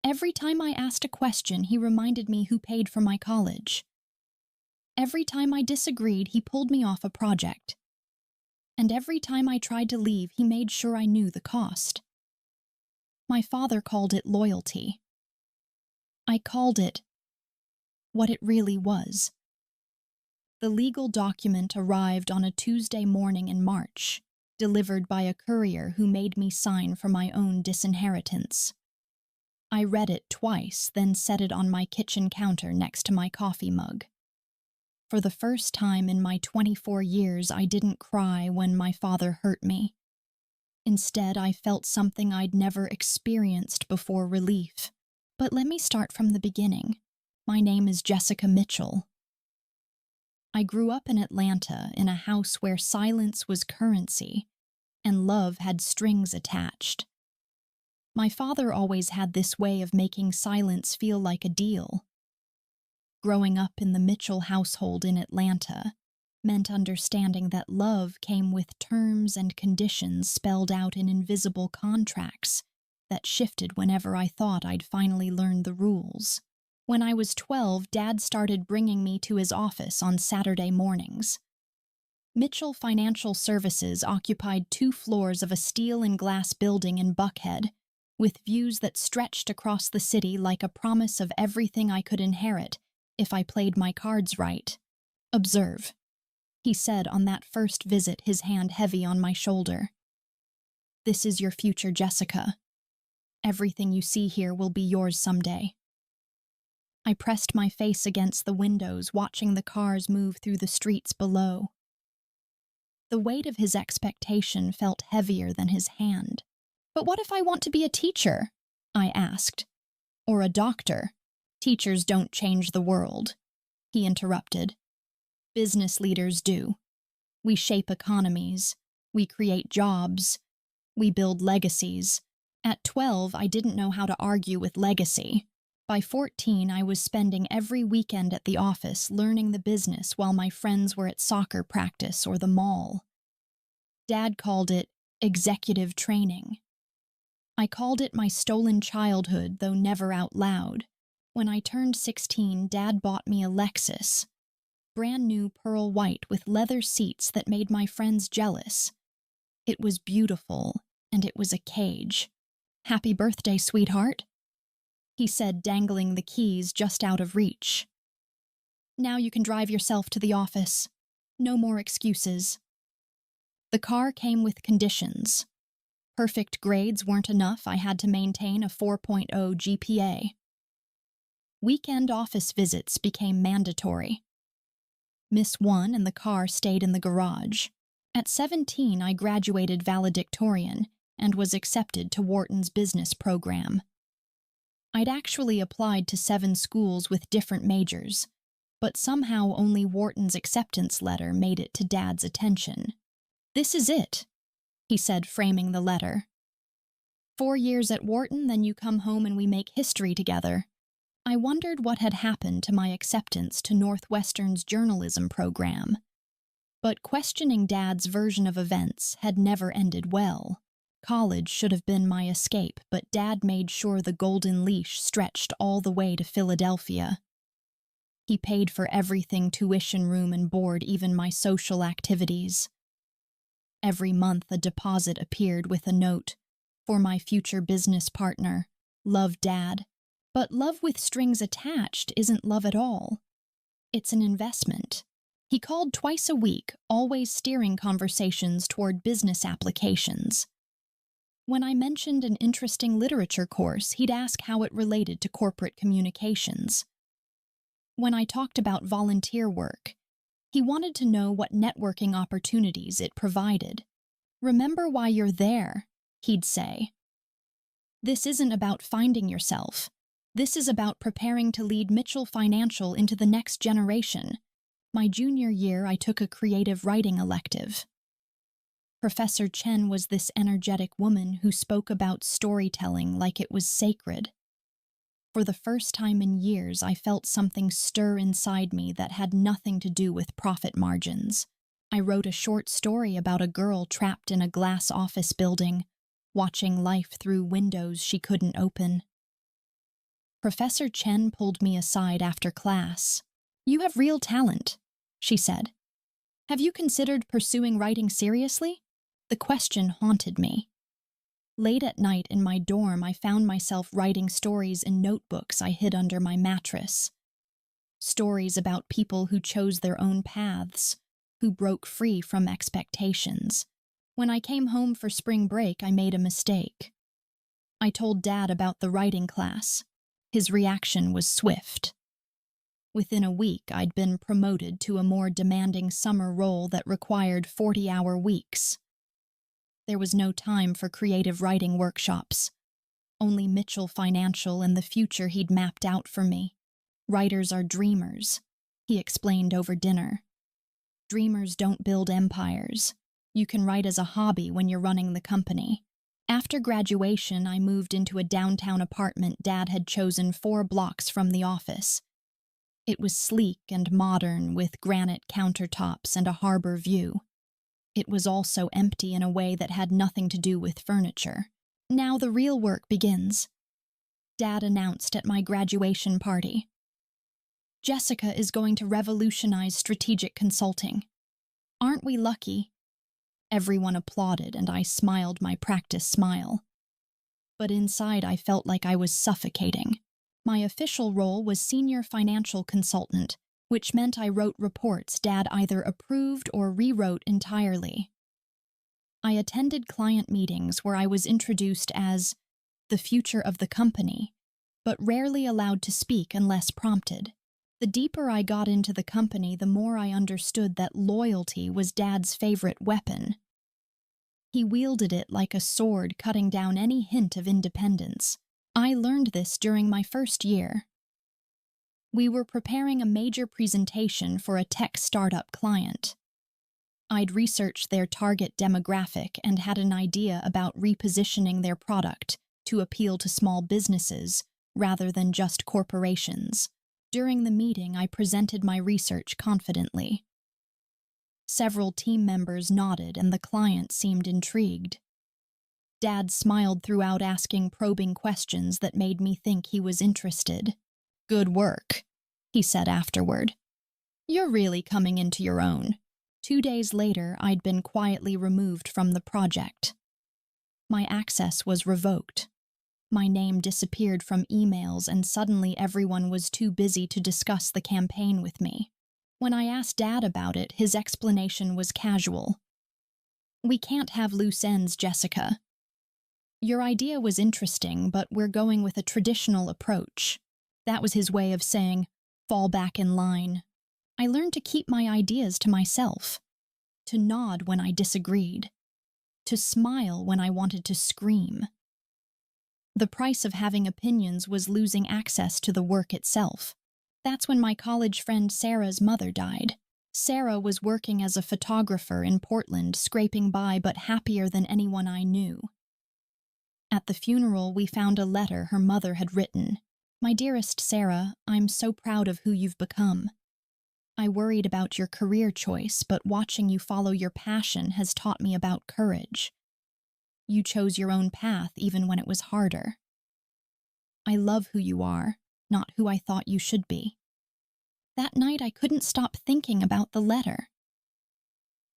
Every time I asked a question, he reminded me who paid for my college. Every time I disagreed, he pulled me off a project. And every time I tried to leave, he made sure I knew the cost. My father called it loyalty. I called it what it really was. The legal document arrived on a Tuesday morning in March, delivered by a courier who made me sign for my own disinheritance. I read it twice, then set it on my kitchen counter next to my coffee mug. For the first time in my 24 years, I didn't cry when my father hurt me. Instead, I felt something I'd never experienced before: relief. But let me start from the beginning. My name is Jessica Mitchell. I grew up in Atlanta in a house where silence was currency and love had strings attached. My father always had this way of making silence feel like a deal. Growing up in the Mitchell household in Atlanta meant understanding that love came with terms and conditions spelled out in invisible contracts that shifted whenever I thought I'd finally learned the rules. When I was 12, Dad started bringing me to his office on Saturday mornings. Mitchell Financial Services occupied 2 floors of a steel and glass building in Buckhead, with views that stretched across the city like a promise of everything I could inherit if I played my cards right. "Observe," he said on that first visit, his hand heavy on my shoulder. "This is your future, Jessica. Everything you see here will be yours someday." I pressed my face against the windows, watching the cars move through the streets below. The weight of his expectation felt heavier than his hand. "But what if I want to be a teacher?" I asked. "Or a doctor?" "Teachers don't change the world," he interrupted. "Business leaders do. We shape economies. We create jobs. We build legacies." At 12, I didn't know how to argue with legacy. By 14, I was spending every weekend at the office learning the business while my friends were at soccer practice or the mall. Dad called it executive training. I called it my stolen childhood, though never out loud. When I turned 16, Dad bought me a Lexus. Brand new pearl white with leather seats that made my friends jealous. It was beautiful, and it was a cage. "Happy birthday, sweetheart," he said, dangling the keys just out of reach. "Now you can drive yourself to the office. No more excuses." The car came with conditions. Perfect grades weren't enough. I had to maintain a 4.0 GPA. Weekend office visits became mandatory. Miss one and the car stayed in the garage. At 17, I graduated valedictorian and was accepted to Wharton's business program. I'd actually applied to 7 schools with different majors, but somehow only Wharton's acceptance letter made it to Dad's attention. "This is it," he said, framing the letter. "4 years at Wharton, then you come home and we make history together." I wondered what had happened to my acceptance to Northwestern's journalism program. But questioning Dad's version of events had never ended well. College should have been my escape, but Dad made sure the golden leash stretched all the way to Philadelphia. He paid for everything: tuition, room and board, even my social activities. Every month a deposit appeared with a note, "For my future business partner. Love, Dad." But love with strings attached isn't love at all. It's an investment. He called twice a week, always steering conversations toward business applications. When I mentioned an interesting literature course, he'd ask how it related to corporate communications. When I talked about volunteer work, he wanted to know what networking opportunities it provided. "Remember why you're there," he'd say. "This isn't about finding yourself. This is about preparing to lead Mitchell Financial into the next generation." My junior year, I took a creative writing elective. Professor Chen was this energetic woman who spoke about storytelling like it was sacred. For the first time in years, I felt something stir inside me that had nothing to do with profit margins. I wrote a short story about a girl trapped in a glass office building, watching life through windows she couldn't open. Professor Chen pulled me aside after class. "You have real talent," she said. "Have you considered pursuing writing seriously?" The question haunted me. Late at night in my dorm, I found myself writing stories in notebooks I hid under my mattress. Stories about people who chose their own paths, who broke free from expectations. When I came home for spring break, I made a mistake. I told Dad about the writing class. His reaction was swift. Within a week, I'd been promoted to a more demanding summer role that required 40-hour weeks. There was no time for creative writing workshops. Only Mitchell Financial and the future he'd mapped out for me. "Writers are dreamers," he explained over dinner. "Dreamers don't build empires. You can write as a hobby when you're running the company." After graduation, I moved into a downtown apartment Dad had chosen 4 blocks from the office. It was sleek and modern, with granite countertops and a harbor view. It was also empty in a way that had nothing to do with furniture. "Now the real work begins," Dad announced at my graduation party. "Jessica is going to revolutionize strategic consulting. Aren't we lucky?" Everyone applauded, and I smiled my practice smile. But inside, I felt like I was suffocating. My official role was senior financial consultant, which meant I wrote reports Dad either approved or rewrote entirely. I attended client meetings where I was introduced as the future of the company, but rarely allowed to speak unless prompted. The deeper I got into the company, the more I understood that loyalty was Dad's favorite weapon. He wielded it like a sword, cutting down any hint of independence. I learned this during my first year. We were preparing a major presentation for a tech startup client. I'd researched their target demographic and had an idea about repositioning their product to appeal to small businesses rather than just corporations. During the meeting, I presented my research confidently. Several team members nodded, and the client seemed intrigued. Dad smiled throughout, asking probing questions that made me think he was interested. "Good work," he said afterward. "You're really coming into your own." 2 days later, I'd been quietly removed from the project. My access was revoked. My name disappeared from emails, and suddenly everyone was too busy to discuss the campaign with me. When I asked Dad about it, his explanation was casual. "We can't have loose ends, Jessica. Your idea was interesting, but we're going with a traditional approach." That was his way of saying, "Fall back in line." I learned to keep my ideas to myself, to nod when I disagreed, to smile when I wanted to scream. The price of having opinions was losing access to the work itself. That's when my college friend Sarah's mother died. Sarah was working as a photographer in Portland, scraping by but happier than anyone I knew. At the funeral, we found a letter her mother had written. "My dearest Sarah, I'm so proud of who you've become. I worried about your career choice, but watching you follow your passion has taught me about courage. You chose your own path even when it was harder. I love who you are, not who I thought you should be." That night, I couldn't stop thinking about the letter.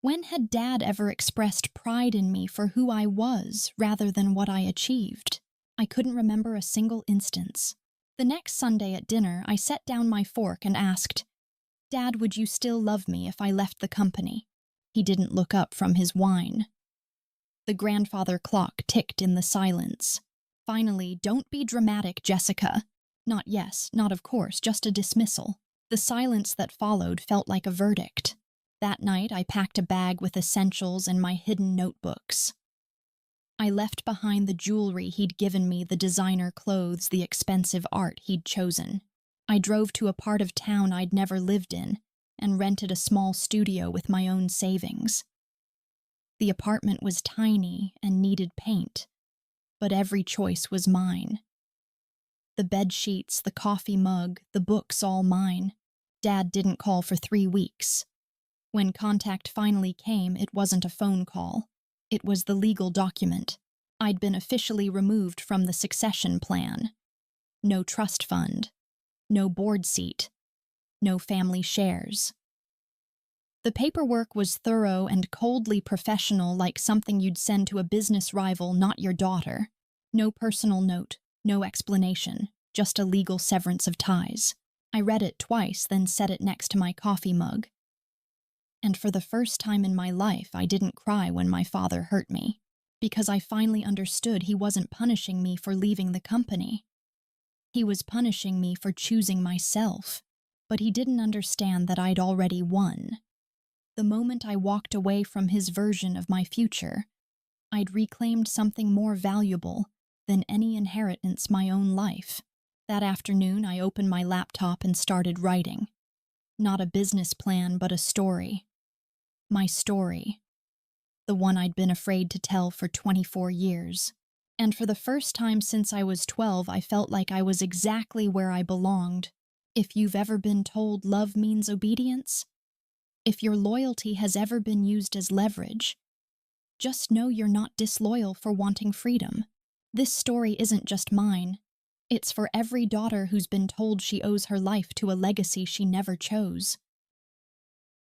When had Dad ever expressed pride in me for who I was rather than what I achieved? I couldn't remember a single instance. The next Sunday at dinner, I set down my fork and asked, "Dad, would you still love me if I left the company?" He didn't look up from his wine. The grandfather clock ticked in the silence. Finally, "Don't be dramatic, Jessica." Not yes, not of course, just a dismissal. The silence that followed felt like a verdict. That night, I packed a bag with essentials and my hidden notebooks. I left behind the jewelry he'd given me, the designer clothes, the expensive art he'd chosen. I drove to a part of town I'd never lived in and rented a small studio with my own savings. The apartment was tiny and needed paint, but every choice was mine. The bed sheets, the coffee mug, the books, all mine. Dad didn't call for 3 weeks. When contact finally came, it wasn't a phone call. It was the legal document. I'd been officially removed from the succession plan. no trust fund, no board seat, no family shares. The paperwork was thorough and coldly professional, like something you'd send to a business rival, not your daughter. No personal note, no explanation, just a legal severance of ties. I read it twice, then set it next to my coffee mug. And for the first time in my life, I didn't cry when my father hurt me, because I finally understood he wasn't punishing me for leaving the company. He was punishing me for choosing myself, but he didn't understand that I'd already won. The moment I walked away from his version of my future, I'd reclaimed something more valuable than any inheritance, my own life. That afternoon, I opened my laptop and started writing. Not a business plan, but a story. My story. The one I'd been afraid to tell for 24 years. And for the first time since I was 12, I felt like I was exactly where I belonged. If you've ever been told love means obedience, if your loyalty has ever been used as leverage, just know you're not disloyal for wanting freedom. This story isn't just mine. It's for every daughter who's been told she owes her life to a legacy she never chose.